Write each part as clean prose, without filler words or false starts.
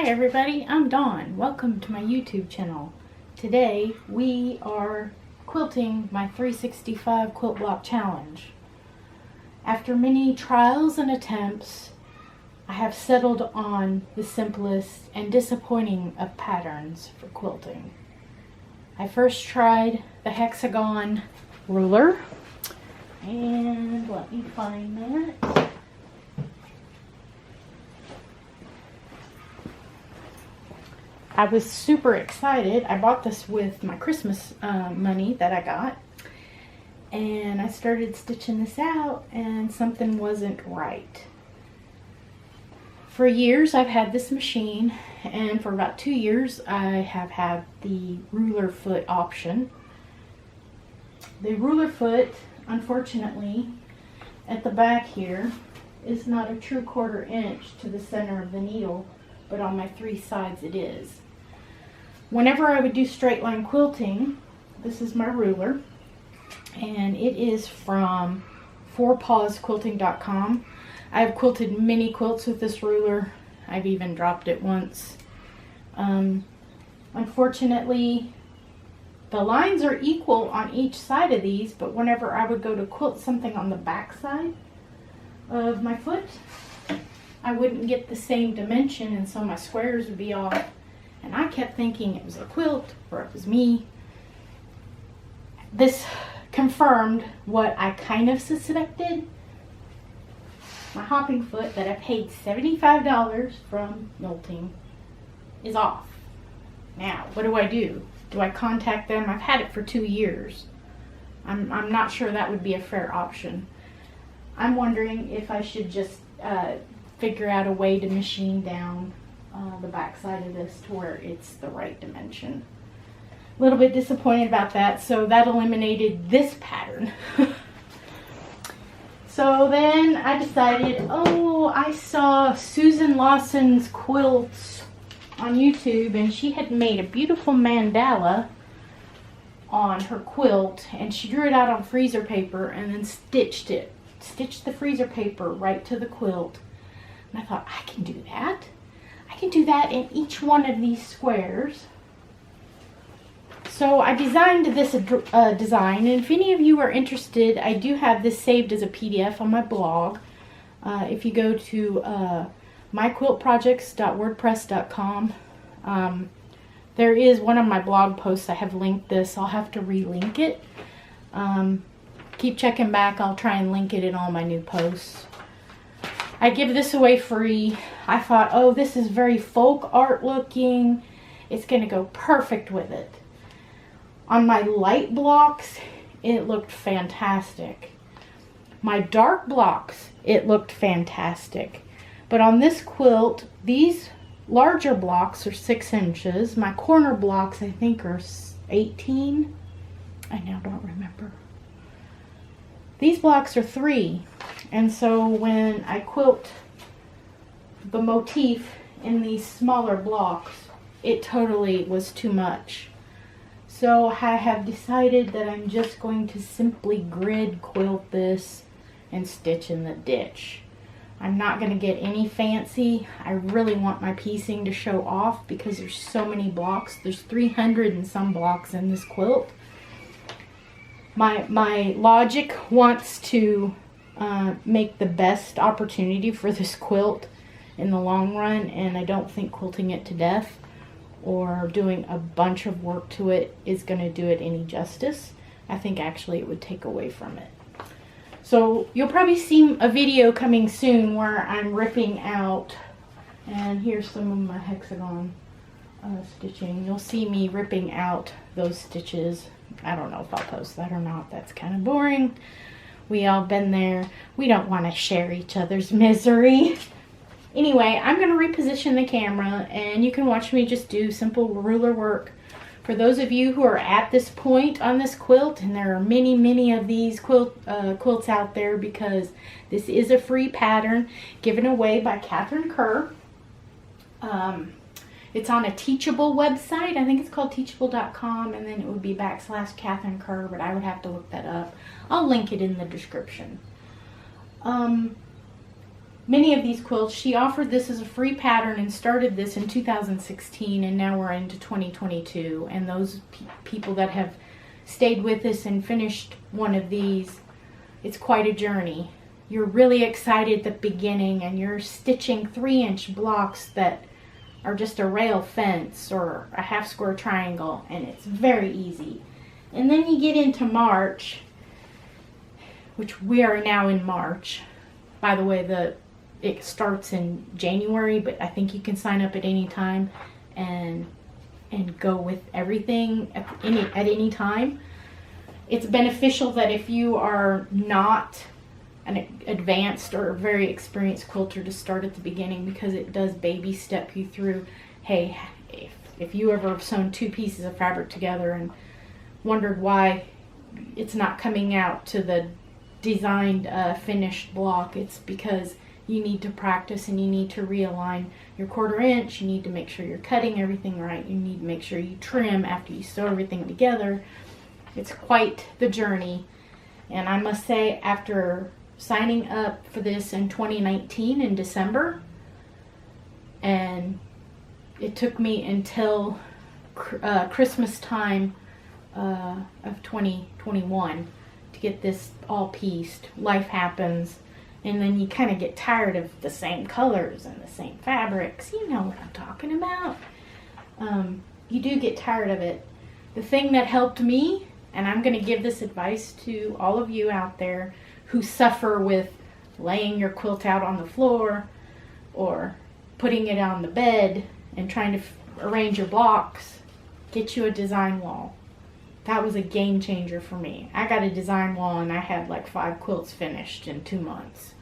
Hi everybody, I'm Dawn. Welcome to my YouTube channel. Today we are quilting my 365 quilt block challenge. After many trials and attempts, I have settled on the simplest and disappointing of patterns for quilting. I first tried the hexagon ruler, and let me find that. I was super excited. I bought this with my Christmas money that I got, and I started stitching this out and something wasn't right. For years I've had this machine, and for about 2 years I have had the ruler foot option. The ruler foot, unfortunately, at the back here is not a true 1/4 inch to the center of the needle, but on my 3 sides it is. Whenever I would do straight line quilting, this is my ruler, and it is from fourpawsquilting.com. I've quilted many quilts with this ruler. I've even dropped it once. Unfortunately, the lines are equal on each side of these, but whenever I would go to quilt something on the back side of my foot, I wouldn't get the same dimension, and so my squares would be off. And I kept thinking it was a quilt or it was me. This confirmed what I kind of suspected. My hopping foot that I paid $75 from Quilting is off. Now, what do? Do I contact them? I've had it for 2 years. I'm not sure that would be a fair option. I'm wondering if I should just figure out a way to machine down the back side of this to where it's the right dimension. A little bit disappointed about that, so that eliminated this pattern. So then I decided, I saw Susan Lawson's quilts on YouTube, and she had made a beautiful mandala on her quilt, and she drew it out on freezer paper and then stitched the freezer paper right to the quilt. And I thought, I can do that. I can do that in each one of these squares. So I designed this design, and if any of you are interested, I do have this saved as a PDF on my blog. If you go to myquiltprojects.wordpress.com, there is one of my blog posts. I have linked this. I'll have to relink it. Keep checking back. I'll try and link it in all my new posts. I give this away free. I thought, this is very folk art looking. It's going to go perfect with it. On my light blocks, it looked fantastic. My dark blocks, it looked fantastic. But on this quilt, these larger blocks are 6 inches. My corner blocks, I think, are 18. I now don't remember. These blocks are 3. And so when I quilt the motif in these smaller blocks, it totally was too much. So I have decided that I'm just going to simply grid quilt this and stitch in the ditch. I'm not going to get any fancy. I really want my piecing to show off because there's so many blocks. There's 300 and some blocks in this quilt. My logic wants to make the best opportunity for this quilt in the long run, and I don't think quilting it to death or doing a bunch of work to it is going to do it any justice. I think actually it would take away from it. So you'll probably see a video coming soon where I'm ripping out, and here's some of my hexagon stitching. You'll see me ripping out those stitches. I don't know if I'll post that or not. That's kind of boring. We all been there. We don't want to share each other's misery. Anyway, I'm going to reposition the camera, and you can watch me just do simple ruler work. For those of you who are at this point on this quilt, and there are many of these quilts out there, because this is a free pattern given away by Catherine Kerr. It's on a Teachable website. I think it's called teachable.com, and then it would be /Catherine Kerr, but I would have to look that up. I'll link it in the description. many of these quilts. She offered this as a free pattern and started this in 2016, and now we're into 2022. And those people that have stayed with us and finished one of these, it's quite a journey. You're really excited at the beginning, and you're stitching 3-inch blocks that are just a rail fence or a half square triangle, and it's very easy. And then you get into March, which we are now in March. By the way, it starts in January, but I think you can sign up at any time and go with everything at any time. It's beneficial that if you are not an advanced or very experienced quilter, to start at the beginning, because it does baby step you through. Hey, if you ever have sewn 2 pieces of fabric together and wondered why it's not coming out to the designed finished block, it's because you need to practice and you need to realign your 1/4 inch. You need to make sure you're cutting everything right. You need to make sure you trim after you sew everything together. It's quite the journey. And I must say, after signing up for this in 2019 in December, and it took me until Christmas time of 2021 to get this all pieced. Life happens, and then you kind of get tired of the same colors and the same fabrics. You know what I'm talking about. You do get tired of it. The thing that helped me, and I'm going to give this advice to all of you out there who suffer with laying your quilt out on the floor or putting it on the bed and trying to arrange your blocks, get you a design wall. That was a game changer for me. I got a design wall and I had like 5 quilts finished in 2 months.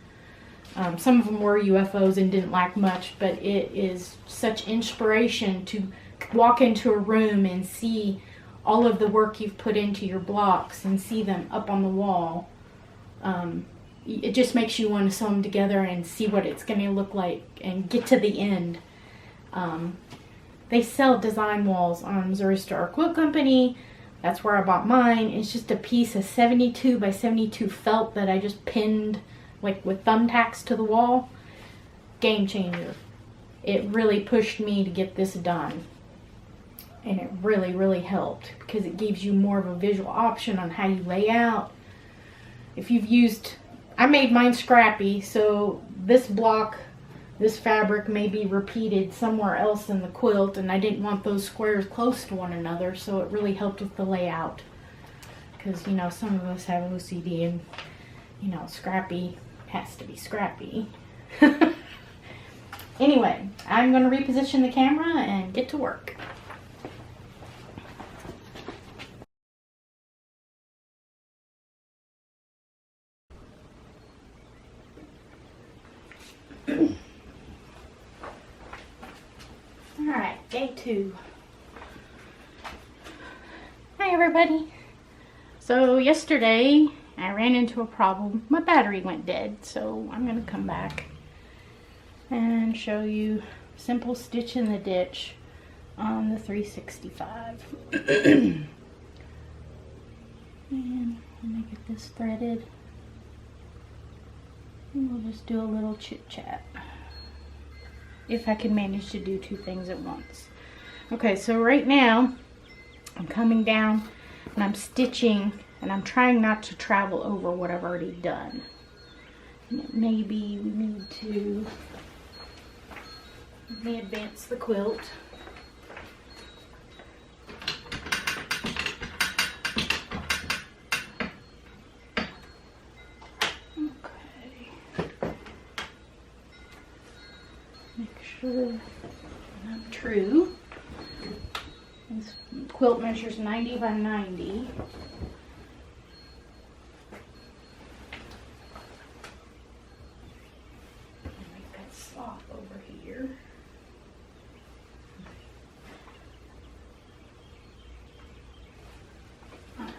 Some of them were UFOs and didn't lack much, but it is such inspiration to walk into a room and see all of the work you've put into your blocks and see them up on the wall. It just makes you want to sew them together and see what it's going to look like and get to the end. They sell design walls on Missouri Star Quilt Company. That's where I bought mine. It's just a piece of 72 by 72 felt that I just pinned like with thumbtacks to the wall. Game changer. It really pushed me to get this done. And it really, really helped because it gives you more of a visual option on how you lay out. If you've used, I made mine scrappy, so this block, this fabric may be repeated somewhere else in the quilt, and I didn't want those squares close to one another, so it really helped with the layout. Because, you know, some of us have OCD, and, you know, scrappy has to be scrappy. Anyway, I'm going to reposition the camera and get to work. Alright, day 2. Hi everybody. So yesterday I ran into a problem. My battery went dead, so I'm going to come back and show you simple stitch in the ditch on the 365. And let me get this threaded. And we'll just do a little chit chat. If I can manage to do 2 things at once. Okay, so right now I'm coming down and I'm stitching, and I'm trying not to travel over what I've already done. And maybe we need to advance the quilt. Sure I'm true. This quilt measures 90 by 90. Make that slop over here. Alright.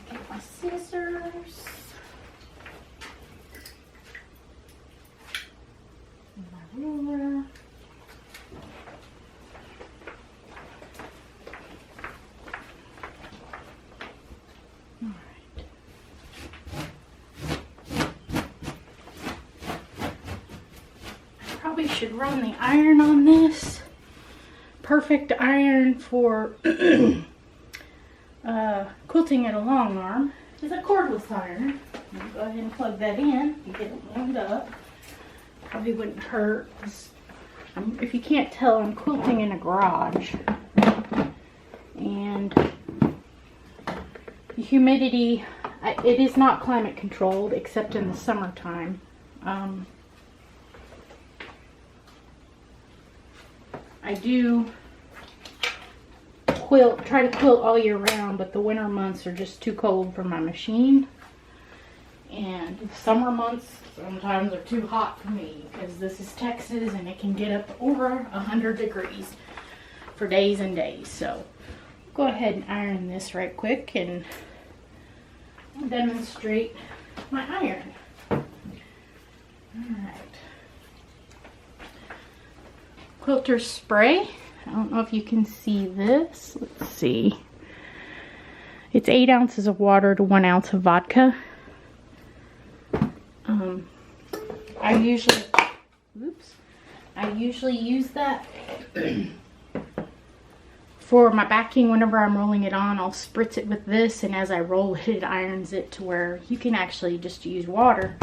Get my scissors. Ruler. Alright. should run the iron on this. Perfect iron for quilting at a long arm is a cordless iron. I'll go ahead and plug that in and get it warmed up. Probably wouldn't hurt. If you can't tell, I'm quilting in a garage. And the humidity, it is not climate controlled except in the summertime. I do try to quilt all year round, but the winter months are just too cold for my machine. And the summer months sometimes are too hot for me because this is Texas and it can get up over 100 degrees for days and days. So go ahead and iron this right quick and demonstrate my iron. Alright. Quilter spray. I don't know if you can see this. Let's see. It's 8 ounces of water to 1 ounce of vodka. I usually use that for my backing. Whenever I'm rolling it on, I'll spritz it with this, and as I roll it, it irons it to where you can actually just use water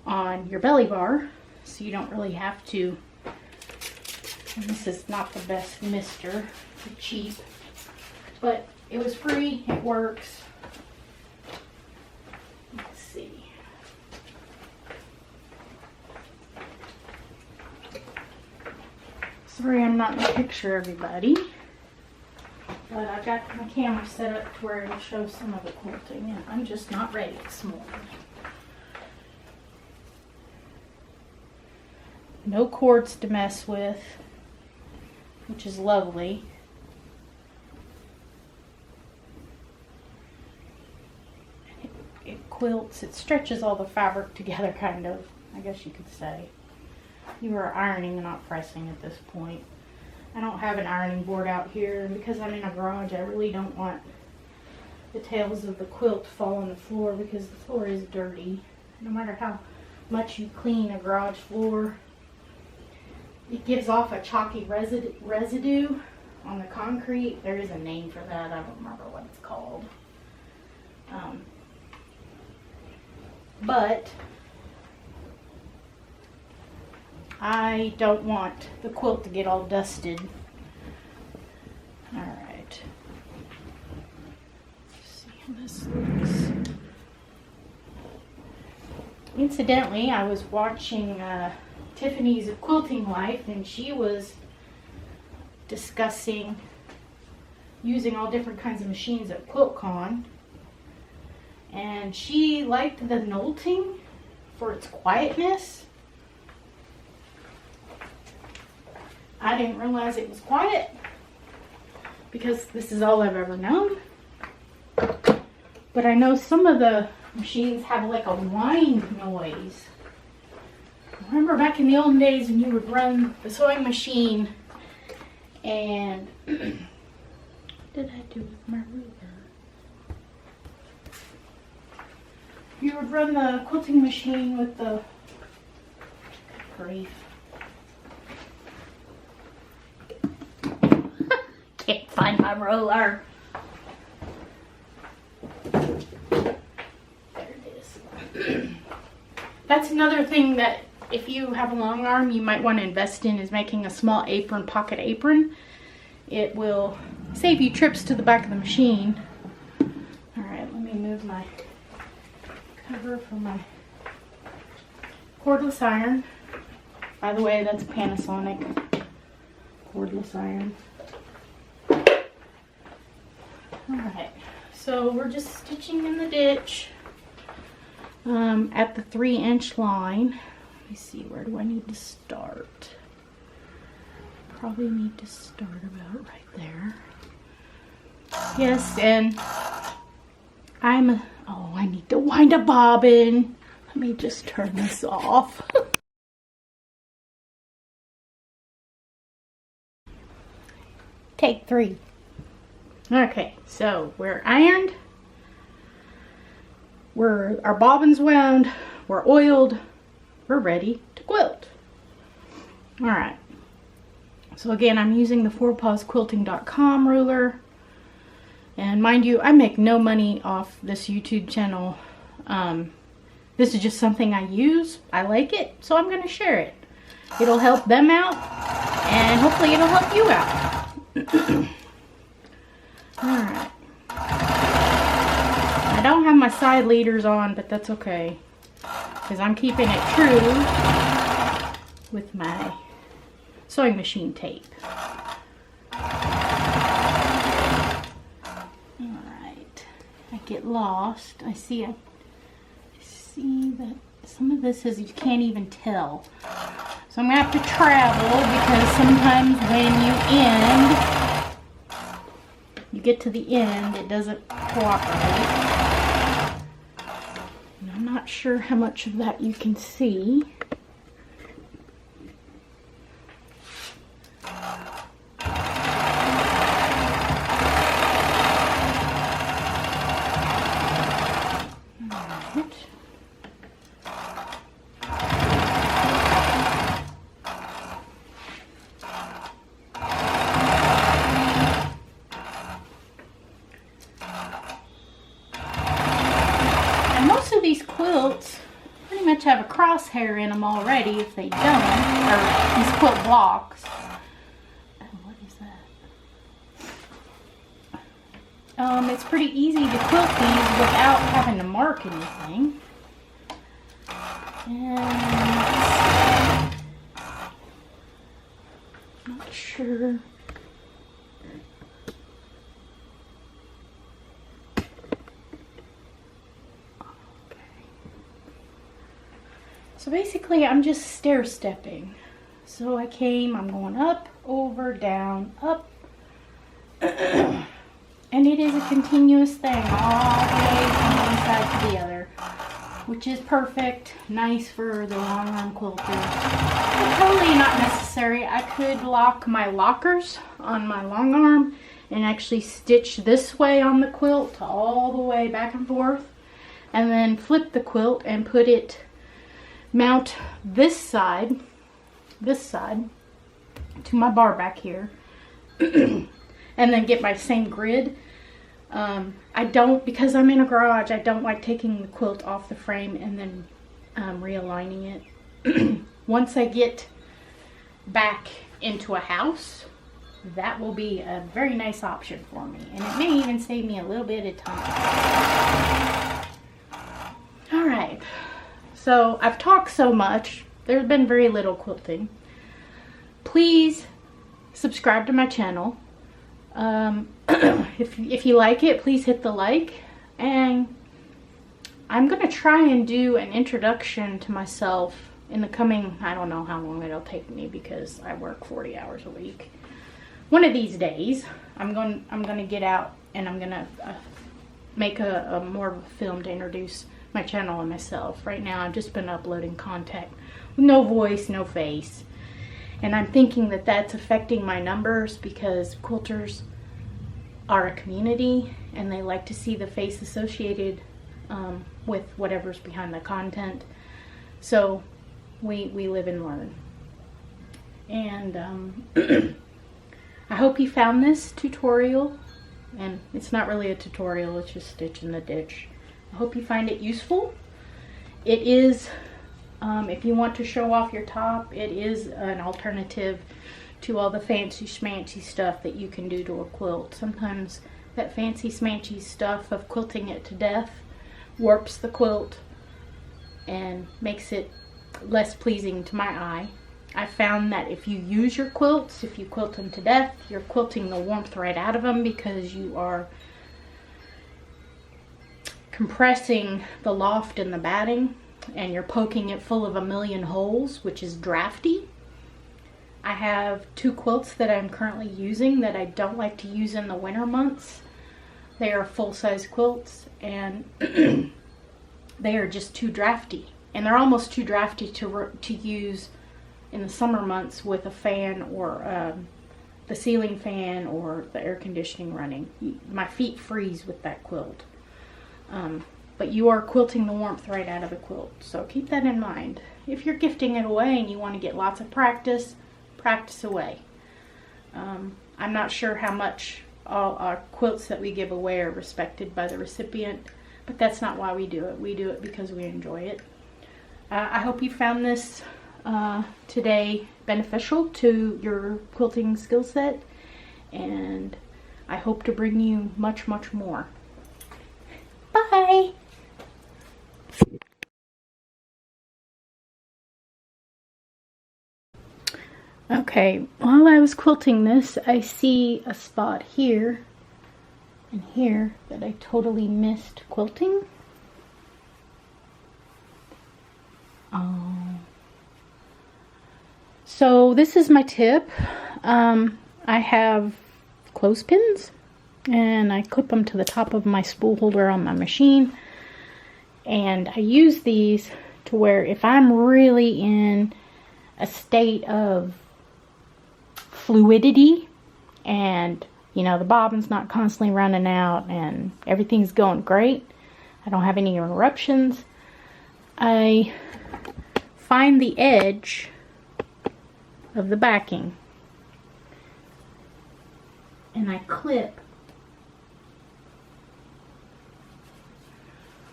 on your belly bar, so you don't really have to. And this is not the best mister, it's cheap, but it was free, it works. Let's see. Sorry I'm not in the picture, everybody, but I got my camera set up to where it'll show some of the quilting, and I'm just not ready this morning. No cords to mess with, which is lovely. It quilts, it stretches all the fabric together, kind of, I guess you could say. You are ironing and not pressing at this point. I don't have an ironing board out here, and because I'm in a garage, I really don't want the tails of the quilt to fall on the floor because the floor is dirty. No matter how much you clean a garage floor, it gives off a chalky residue on the concrete. There is a name for that. I don't remember what it's called. But I don't want the quilt to get all dusted. Alright. See how this looks. Incidentally, I was watching Tiffany's Quilting Life, and she was discussing using all different kinds of machines at QuiltCon, and she liked the Quilting for its quietness. I didn't realize it was quiet because this is all I've ever known, but I know some of the machines have like a whine noise. Remember back in the old days when you would run the sewing machine and what did I do with my ruler? You would run the quilting machine with the grief. Can't find my ruler. There it is. That's another thing that if you have a long arm, you might want to invest in, is making a small apron, pocket apron. It will save you trips to the back of the machine. Alright, let me move my cover for my cordless iron. By the way, that's Panasonic cordless iron. Alright, so we're just stitching in the ditch at the 3-inch line. Let me see, where do I need to start? Probably need to start about right there. Yes, and I need to wind a bobbin. Let me just turn this off. Take 3. Okay, so we're ironed. Our bobbin's wound. We're oiled. We're ready to quilt. Alright, so again, I'm using the 4pawsquilting.com ruler. And mind you, I make no money off this YouTube channel. This is just something I use. I like it, so I'm going to share it. It'll help them out, and hopefully it'll help you out. Alright. I don't have my side leaders on, but that's okay, because I'm keeping it true with my sewing machine tape. Alright. I get lost. I see that some of this is, you can't even tell. So I'm going to have to travel, because sometimes when you get to the end, it doesn't cooperate. And I'm not sure how much of that you can see. These quilts pretty much have a crosshair in them already if they don't, or these quilt blocks. Oh, what is that? It's pretty easy to quilt these without having to mark anything. And not sure. So basically, I'm just stair-stepping. So I'm going up, over, down, up. And it is a continuous thing all the way from one side to the other, which is perfect, nice for the long arm quilter. But totally not necessary. I could lock my lockers on my long arm and actually stitch this way on the quilt all the way back and forth, and then flip the quilt and mount this side to my bar back here, and then get my same grid. Because I'm in a garage, I don't like taking the quilt off the frame and then realigning it. Once I get back into a house, that will be a very nice option for me, and it may even save me a little bit of time. Alright. So I've talked so much. There's been very little quilting. Please subscribe to my channel. If you like it, please hit the like. And I'm going to try and do an introduction to myself in the coming, I don't know how long it'll take me because I work 40 hours a week. One of these days, I'm going to get out and I'm going to make a more of a film to introduce my channel and myself. Right now I've just been uploading content with no voice, no face, and I'm thinking that that's affecting my numbers because quilters are a community and they like to see the face associated with whatever's behind the content. So we live and learn. And I hope you found this tutorial, and it's not really a tutorial, it's just stitch in the ditch. I hope you find it useful. It is, if you want to show off your top, it is an alternative to all the fancy schmancy stuff that you can do to a quilt. Sometimes that fancy schmancy stuff of quilting it to death warps the quilt and makes it less pleasing to my eye. I found that if you use your quilts, if you quilt them to death, you're quilting the warmth right out of them because you are compressing the loft and the batting, and you're poking it full of a million holes, which is drafty. I have 2 quilts that I'm currently using that I don't like to use in the winter months. They are full-size quilts, and they are just too drafty, and they're almost too drafty to use in the summer months with a fan or the ceiling fan or the air conditioning running. My feet freeze with that quilt. But you are quilting the warmth right out of the quilt, so keep that in mind. If you're gifting it away and you want to get lots of practice, practice away. I'm not sure how much all our quilts that we give away are respected by the recipient, but that's not why we do it. We do it because we enjoy it. I hope you found this today beneficial to your quilting skill set, and I hope to bring you much, much more. Bye! Okay, while I was quilting this, I see a spot here and here that I totally missed quilting. So this is my tip. I have clothespins and I clip them to the top of my spool holder on my machine, and I use these to where if I'm really in a state of fluidity and you know the bobbin's not constantly running out and everything's going great, I don't have any interruptions, I find the edge of the backing and I clip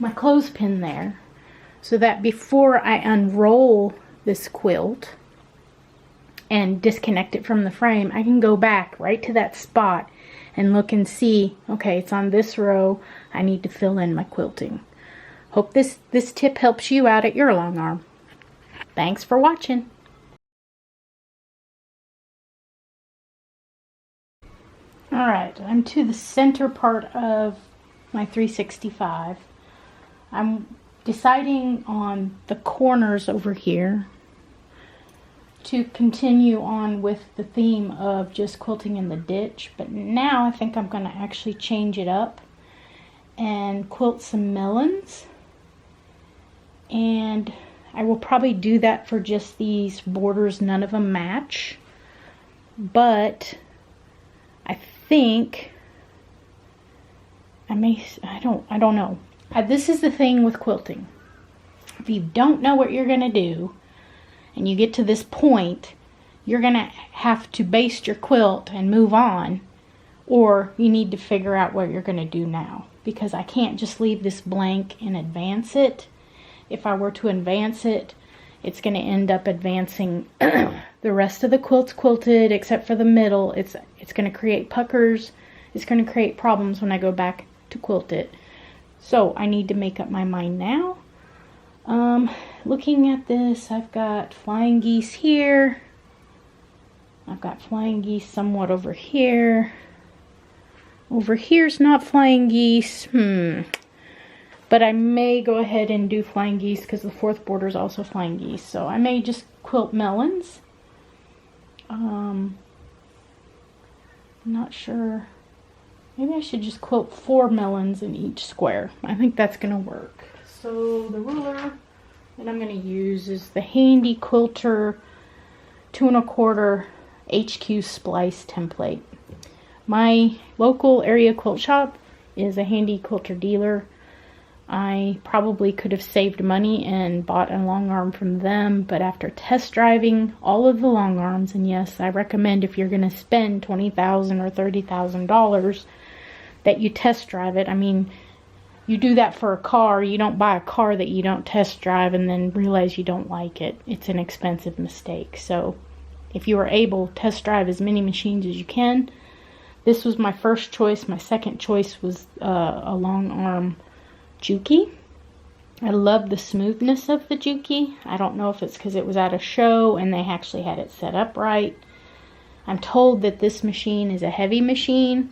my clothespin there so that before I unroll this quilt and disconnect it from the frame, I can go back right to that spot and look and see, okay, it's on this row, I need to fill in my quilting. Hope this tip helps you out at your long arm. Thanks for watching. Alright, I'm to the center part of my 365. I'm deciding on the corners over here to continue on with the theme of just quilting in the ditch, but now I think I'm going to actually change it up and quilt some melons, and I will probably do that for just these borders. None of them match, but I think I don't know. This is the thing with quilting. If you don't know what you're going to do and you get to this point, you're going to have to baste your quilt and move on, or you need to figure out what you're going to do now, because I can't just leave this blank and advance it. If I were to advance it, it's going to end up advancing the rest of the quilt's quilted except for the middle. It's going to create puckers. It's going to create problems when I go back to quilt it. So I need to make up my mind now. Looking at this, I've got flying geese here. I've got flying geese somewhat over here. Over here's not flying geese. But I may go ahead and do flying geese because the fourth border is also flying geese. So I may just quilt melons. I'm not sure. Maybe I should just quilt 4 melons in each square. I think that's going to work. So the ruler that I'm going to use is the Handy Quilter 2 1/4 HQ Splice template. My local area quilt shop is a Handy Quilter dealer. I probably could have saved money and bought a long arm from them, but after test driving all of the long arms, and yes, I recommend if you're going to spend $20,000 or $30,000 that you test drive it. I mean, you do that for a car. You don't buy a car that you don't test drive and then realize you don't like it. It's an expensive mistake. So if you are able, test drive as many machines as you can. This was my first choice. My second choice was a long arm Juki. I love the smoothness of the Juki. I don't know if it's because it was at a show and they actually had it set up right. I'm told that this machine is a heavy machine.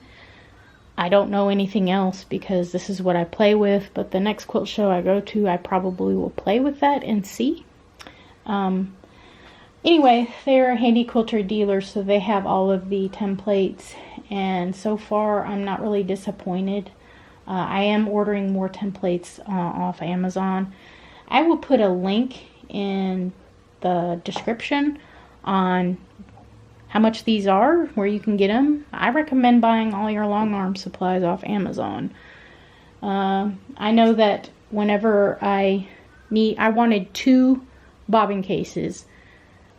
I don't know anything else because this is what I play with, but the next quilt show I go to, I probably will play with that and see. Anyway, they're a Handy Quilter dealer, so they have all of the templates, and so far I'm not really disappointed. I am ordering more templates off Amazon. I will put a link in the description on how much these are, where you can get them. I recommend buying all your long arm supplies off Amazon. I know that whenever I wanted 2 bobbin cases.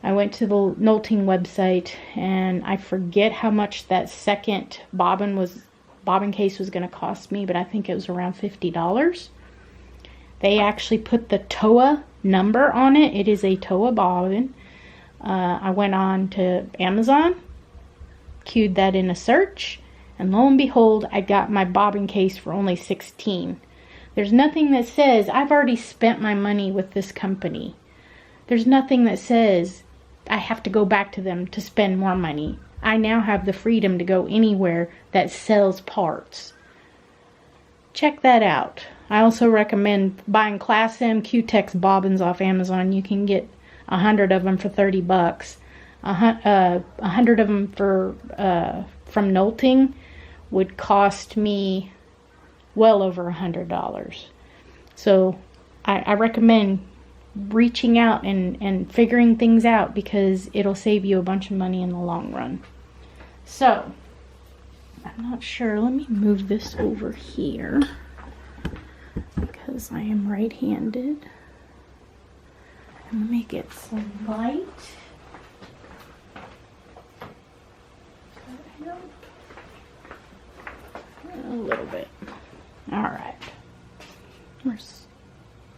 I went to the Quilting website, and I forget how much that second bobbin case was going to cost me, but I think it was around $50. They actually put the TOA number on it. It is a TOA bobbin. I went on to Amazon, queued that in a search, and lo and behold, I got my bobbin case for only $16. There's nothing that says I've already spent my money with this company. There's nothing that says I have to go back to them to spend more money. I now have the freedom to go anywhere that sells parts. Check that out. I also recommend buying Class M Q-Tex bobbins off Amazon. You can get 100 of them for $30. 100 of them from Quilting would cost me well over $100. So I recommend reaching out and figuring things out, because it'll save you a bunch of money in the long run. So I'm not sure. Let me move this over here because I am right-handed. And let me get some light. A little bit. All right.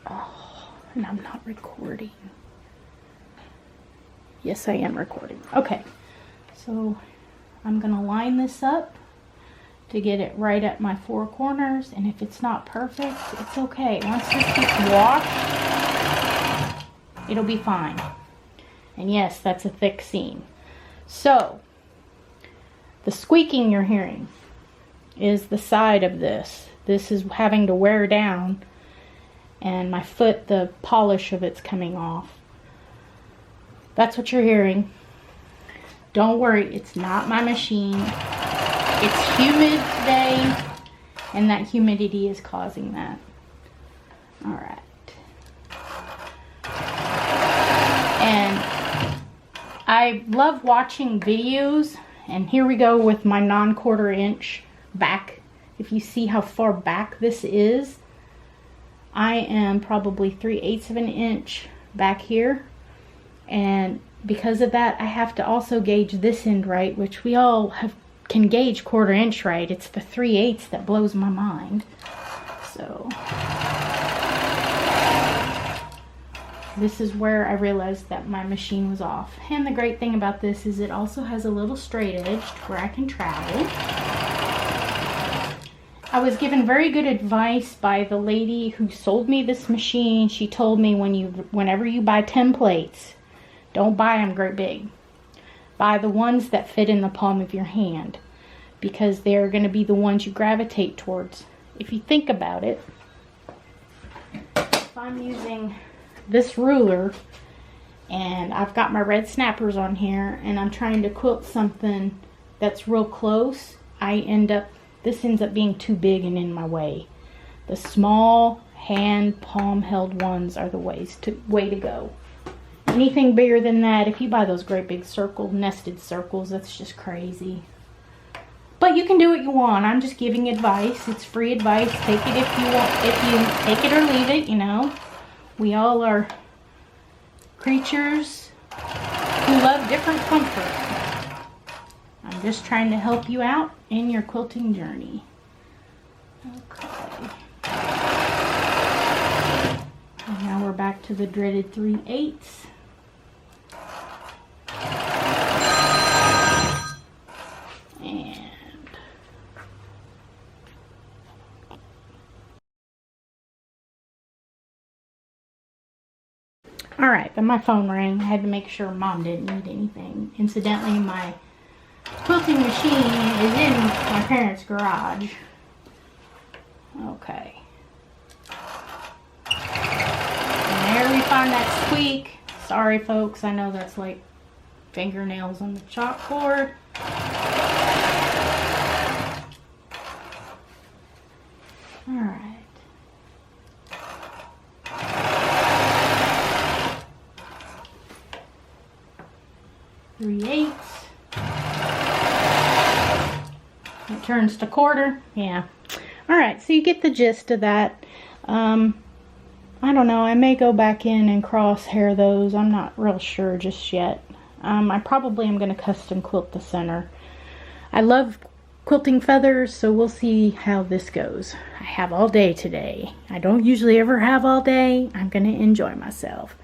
Oh, and I'm not recording. Yes, I am recording. Okay. So I'm going to line this up to get it right at my four corners. And if it's not perfect, it's okay. Once this gets washed, it'll be fine. And yes, that's a thick seam. So the squeaking you're hearing is the side of this. This is having to wear down, and my foot, the polish of it's coming off. That's what you're hearing. Don't worry, it's not my machine. It's humid today, and that humidity is causing that. All right. And I love watching videos, and here we go with my non-quarter inch back. If you see how far back this is, I am probably 3/8 of an inch back here, and because of that I have to also gauge this end right, which we all can gauge quarter inch right. It's the 3/8 that blows my mind. So this is where I realized that my machine was off. And the great thing about this is it also has a little straight edge where I can travel. I was given very good advice by the lady who sold me this machine. She told me whenever you buy templates, don't buy them great big. Buy the ones that fit in the palm of your hand, because they're going to be the ones you gravitate towards. If you think about it, if I'm using this ruler and I've got my red snappers on here and I'm trying to quilt something that's real close, this ends up being too big and in my way. The small hand palm held ones are the way to go. Anything bigger than that, if you buy those great big nested circles, that's just crazy. But you can do what you want. I'm just giving advice. It's free advice. Take it if you want. If you take it or leave it, you know. We all are creatures who love different comfort. I'm just trying to help you out in your quilting journey. Okay. And now we're back to the dreaded 3/8. And all right, then my phone rang. I had to make sure Mom didn't need anything. Incidentally, my quilting machine is in my parents' garage. Okay. And there we find that squeak. Sorry folks, I know that's like fingernails on the chalkboard. Alright. Three-eighths. It turns to quarter. Yeah. Alright, so you get the gist of that. I don't know, I may go back in and crosshair those. I'm not real sure just yet. I probably am going to custom quilt the center. I love quilting feathers, so we'll see how this goes. I have all day today. I don't usually ever have all day. I'm going to enjoy myself.